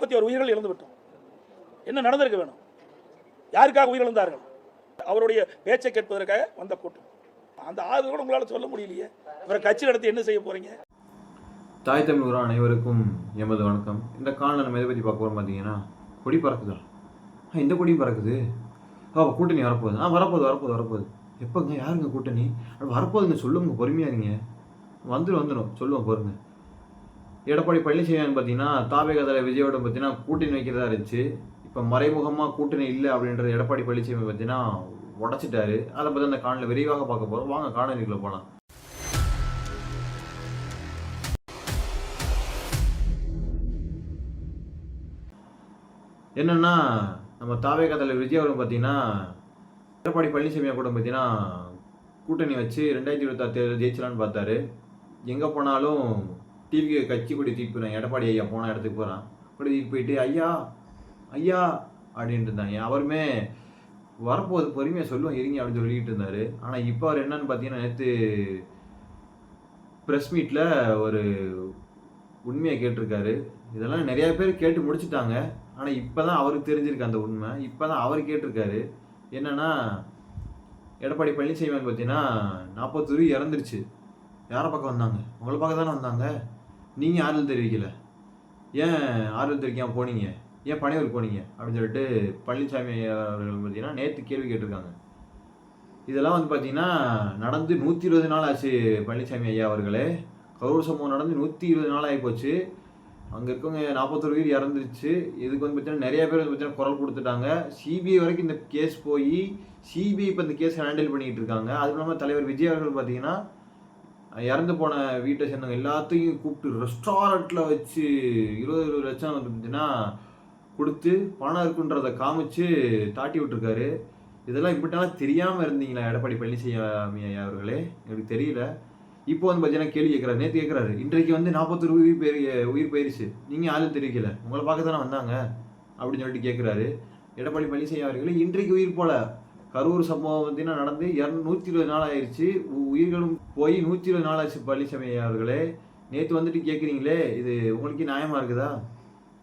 31 உயிர்கள் இழந்து விட்டோம். என்ன நடந்திருக்க வேணும்? யாருக்காக உயிரிழந்தார்கள்? அவருடைய பேச்சை கேட்பதற்காக வந்த கூட்டம். அந்த ஆதரவு கூட உங்களால் சொல்ல முடியலையே. இவரை கட்சி நடத்தி என்ன செய்ய போறீங்க? தாய் தமிழ் உறவு அனைவருக்கும் எமது வணக்கம். இந்த காலையில் நம்ம எதை பற்றி பார்க்க போகிறோம் பார்த்தீங்கன்னா, கொடி பறக்குதா? இந்த கொடியும் பறக்குது. கூட்டணி வரப்போகுது. வரப்போகுது. எப்போங்க? யாருங்க கூட்டணி? வரப்போகுதுங்க, சொல்லுங்க, பொறுமையாக இருங்க. வந்துடும் சொல்லுவோம், பாருங்க. எடப்பாடி பழனிசாமி பார்த்தீங்கன்னா தாவேக தலைவர் விஜயோட பார்த்தீங்கன்னா கூட்டணி வைக்கிறதா இருந்துச்சு. இப்போ மறைமுகமாக கூட்டணி இல்லை அப்படின்றது எடப்பாடி பழனிசாமி பார்த்தீங்கன்னா உடச்சிட்டாரு. அதை பற்றி அந்த காணொலியில் விரிவாக பார்க்க போகிறோம். வாங்க காணொலிக்குள்ள போகலாம். என்னன்னா, நம்ம தாவேக தலைவர் விஜய் அவர்கள் பார்த்தீங்கன்னா எடப்பாடி பழனிசாமியை கூட பார்த்தீங்கன்னா கூட்டணி வச்சு 2026 தேர்தல் ஜெயிச்சலான்னு பார்த்தாரு. எங்கே போனாலும் டிவி கட்சி கொடி தூக்கிட்டு போகிறேன். எடப்பாடி ஐயா போன இடத்துக்கு போகிறான், கொடி தூக்கிட்டு போயிட்டு ஐயா அப்படின்ட்டு இருந்தாங்க. அவருமே வரப்போகுது, பொறுமையாக சொல்லுவோம், இருங்க அப்படின்னு சொல்லிக்கிட்டு இருந்தார். ஆனால் இப்போ அவர் என்னன்னு பார்த்தீங்கன்னா, நேற்று ப்ரெஸ் மீட்டில் ஒரு உண்மையை கேட்டிருக்காரு. இதெல்லாம் நிறையா பேர் கேட்டு முடிச்சுட்டாங்க. ஆனால் இப்போ தான் அவருக்கு தெரிஞ்சிருக்கு அந்த உண்மை. இப்போ தான் அவர் கேட்டிருக்காரு. என்னென்னா, எடப்பாடி பழனிசாமி பார்த்தீங்கன்னா 40 இறந்துருச்சு. யாரை பார்க்க வந்தாங்க? உங்களை பார்க்க தானே வந்தாங்க. நீங்கள் ஆறுதல் தெரிவிக்கல. ஏன் ஆறுதல் தெரிவிக்காமல் போனீங்க? ஏன் பனையூர் போனீங்க அப்படின்னு சொல்லிட்டு பழனிசாமி அவர்கள் பார்த்தீங்கன்னா நேற்று கேள்வி கேட்டிருக்காங்க. இதெல்லாம் பார்த்தீங்கன்னா நடந்து 120 நாள் ஆச்சு. பழனிசாமி ஐயா அவர்களே, கரூர் சம்பவம் நடந்து 120 நாள் ஆகி போச்சு. அங்கே இருக்கவங்க 41 உயிர் இறந்துருச்சு. இதுக்கு பார்த்தீங்கன்னா நிறைய பேர் பார்த்தீங்கன்னா குரல் கொடுத்துட்டாங்க. சிபிஐ வரைக்கும் இந்த கேஸ் போய் சிபிஐ இப்போ இந்த கேஸ் ஹேண்டில் பண்ணிக்கிட்டு இருக்காங்க. அதுவும் இல்லாமல் தலைவர் விஜய் அவர்கள் பார்த்தீங்கன்னா இறந்து போன வீட்டை சேர்ந்தவங்க எல்லாத்தையும் கூப்பிட்டு ரெஸ்டாரண்ட்டில் வச்சு 20 லட்சம் பார்த்தீங்கன்னா கொடுத்து பணம் இருக்குன்றதை காமிச்சு தாட்டி விட்டுருக்காரு. இதெல்லாம் இப்படினாலும் தெரியாமல் இருந்தீங்களா எடப்பாடி பழனிசாமி அவர்களே? எனக்கு தெரியல. இப்போ பார்த்தீங்கன்னா கேள்வி கேட்குறாரு. நேற்று கேட்குறாரு, இன்றைக்கு 41 உயிர் போயிருச்சு, நீங்கள் ஆளும் தெரிவிக்கல, உங்களை பார்க்க தானே வந்தாங்க அப்படின்னு சொல்லிட்டு கேட்குறாரு. எடப்பாடி பழனிசாமி அவர்களே, இன்றைக்கு உயிர் போல. கரூர் சம்பவம் பார்த்தீங்கன்னா நடந்து 120 நாள் ஆயிடுச்சு. உயிர்களும் போய் 120 நாள் ஆச்சு. பழனிசாமி அவர்களே, நேற்று கேட்குறீங்களே, இது உங்களுக்கு நியாயமாக இருக்குதா?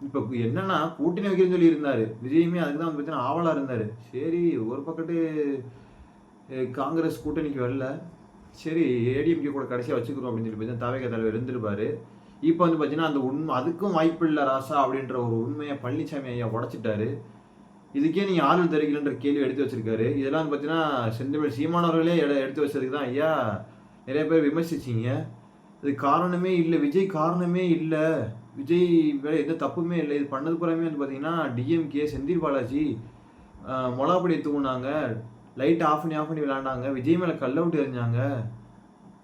இப்போ என்னன்னா, கூட்டணி வைக்கிறேன்னு சொல்லி இருந்தார் விஜயுமே. அதுக்கு தான் பார்த்தீங்கன்னா ஆவலாக இருந்தார். சரி, ஒரு பக்கத்து காங்கிரஸ் கூட்டணிக்கு வரல, சரி ஏடிஎம்கே கூட கடைசியாக வச்சுக்கிறோம் அப்படின்னு சொல்லி பார்த்தீங்கன்னா தாவேக தலைவர் இருந்திருப்பாரு. இப்போ பார்த்தீங்கன்னா அந்த உண்மை, அதுக்கும் வாய்ப்பு இல்லை ராசா அப்படின்ற ஒரு உண்மையை பழனிசாமி ஐயா உடச்சிட்டாரு. இதுக்கே நீங்கள் ஆறுதல் தெரிவிக்கலன்ற கேள்வி எடுத்து வச்சிருக்காரு. இதெல்லாம் பார்த்தீங்கன்னா செந்தமிழ் சீமானவர்களே எடுத்து வச்சதுக்கு தான் ஐயா நிறைய பேர் விமர்சிச்சிங்க. இது காரணமே இல்லை, விஜய் காரணமே இல்லை, விஜய் வேலை எந்த தப்புமே இல்லை, இது பண்ணது புறமே பார்த்தீங்கன்னா டிஎம்கே செந்தில் பாலாஜி மொளாப்படி தூங்கினாங்க, லைட் ஆஃப் பண்ணி விளையாண்டாங்க, விஜய் மேலே கல்ல விட்டு எறிஞ்சாங்க,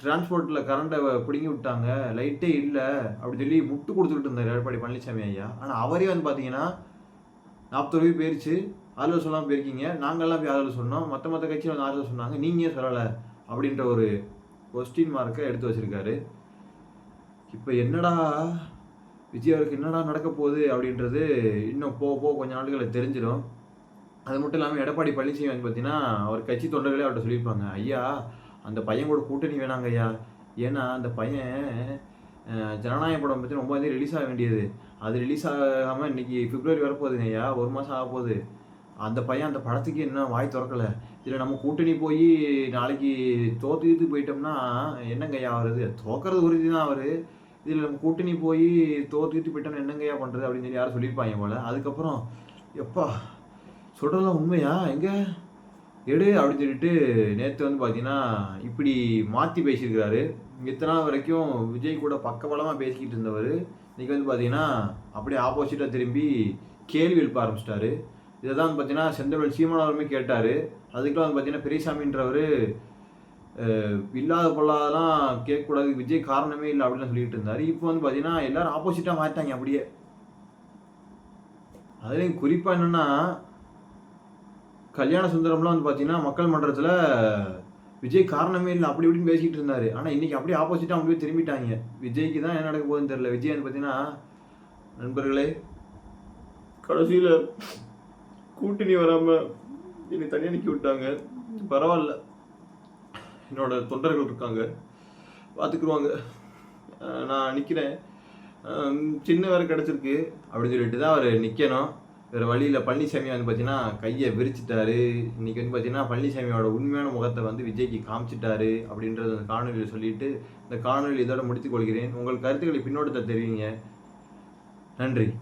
டிரான்ஸ்போர்ட்டில் கரண்ட்டை பிடுங்கி விட்டாங்க, லைட்டே இல்லை அப்படி சொல்லி முட்டு கொடுத்துக்கிட்டு இருந்தார் எடப்பாடி பழனிசாமி ஐயா. ஆனால் அவரே பார்த்தீங்கன்னா 40 போயிருச்சு, ஆறுதல் சொல்லாமல் போயிருக்கீங்க, நாங்கள்லாம் போய் ஆறுதல் சொன்னோம், மற்ற கட்சியில் ஆறுதல் சொன்னாங்க, நீங்கள் சொல்லலை அப்படின்ற ஒரு கொஸ்டின் மார்க்கை எடுத்து வச்சுருக்காரு. இப்போ என்னடா விஜய் அவருக்கு என்னடா நடக்க போகுது அப்படின்றது இன்னும் போக கொஞ்ச நாட்களில் தெரிஞ்சிடும். அது மட்டும் இல்லாமல் எடப்பாடி பழனிசாமி பார்த்தீங்கன்னா அவர் கட்சி தொண்டர்களே அவர்கிட்ட சொல்லியிருப்பாங்க, ஐயா அந்த பையன் கூட கூட்டணி வேணாங்க ஐயா, ஏன்னா அந்த பையன் ஜனநாயக படம் பற்றி 9 ரிலீஸ் ஆக வேண்டியது, அது ரிலீஸ் ஆகாமல் இன்னைக்கு பிப்ரவரி வரப்போகுதுங்க ஐயா, 1 மாதம் ஆக போகுது. அந்த பையன் அந்த படத்துக்கு இன்னும் வாய் திறக்கலை. இதில் நம்ம கூட்டணி போய் நாளைக்கு தோற்று போயிட்டோம்னா என்னங்க ஐயா வருது? தோக்கிறது உறுதி தான் அவர். இதில் நம்ம கூட்டணி போய் தோற்று போயிட்டோம்னா என்னங்கய்யா பண்ணுறது அப்படின்னு சொல்லி யாரும் சொல்லியிருப்பாங்க போல். அதுக்கப்புறம் எப்பா சொல்கிறதெல்லாம் உண்மையா எங்கே எடு அப்படின்னு சொல்லிட்டு நேற்று பார்த்தீங்கன்னா இப்படி மாற்றி பேசியிருக்கிறாரு. இத்தனை நாள் வரைக்கும் விஜய் கூட பக்கபலமாக பேசிக்கிட்டு இருந்தவர் இன்றைக்கி பார்த்தீங்கன்னா அப்படியே ஆப்போசிட்டாக திரும்பி கேள்வி எழுப்ப ஆரம்பிச்சிட்டாரு. இதை தான் பார்த்தீங்கன்னா செந்தமிழ் சீமானவருமே கேட்டார். அதுக்கெல்லாம் பார்த்தீங்கன்னா பெரியசாமின்றவர் இல்லாத பொல்லாதெல்லாம் கேட்கக்கூடாது, விஜய் காரணமே இல்லை அப்படின்னு சொல்லிட்டு இருந்தார். இப்போ பார்த்தீங்கன்னா எல்லாரும் ஆப்போசிட்டாக மாறிட்டாங்க அப்படியே. அதுலேயும் குறிப்பாக என்னென்னா, கல்யாண சுந்தரம்லாம் பார்த்தீங்கன்னா மக்கள் மன்றத்தில் விஜய் காரணமே இல்லை அப்படி இப்படின்னு பேசிக்கிட்டு இருந்தார். ஆனால் இன்றைக்கி அப்படியே ஆப்போசிட்டாக அவங்க போய் திரும்பிட்டாங்க. விஜய்க்கு தான் என்ன நடக்க போகுதுன்னு தெரியல. விஜய் பார்த்தீங்கன்னா நண்பர்களே, கடைசியில் கூட்டணி வராமல் என்னை தனியாக நிற்க விட்டாங்க, பரவாயில்ல, என்னோட தொண்டர்கள் இருக்காங்க, பார்த்துக்குருவாங்க, நான் நிற்கிறேன், சின்ன வேறு கிடச்சிருக்கு அப்படின்னு சொல்லிட்டு தான் அவர் நிற்கணும். வேறு வழியில் பழனிசாமி வந்து பார்த்தீங்கன்னா கையை விரிச்சிட்டாரு. இன்றைக்கி வந்து பார்த்தீங்கன்னா பழனிசாமியோட உண்மையான முகத்தை வந்து விஜய்க்கு காமிச்சிட்டாரு அப்படின்றத அந்த காணொலியில் சொல்லிட்டு இந்த காணொலி இதோட முடித்துக் கொள்கிறேன். உங்கள் கருத்துக்களை பின்னோட்டத்தை தெரிவிங்க. நன்றி.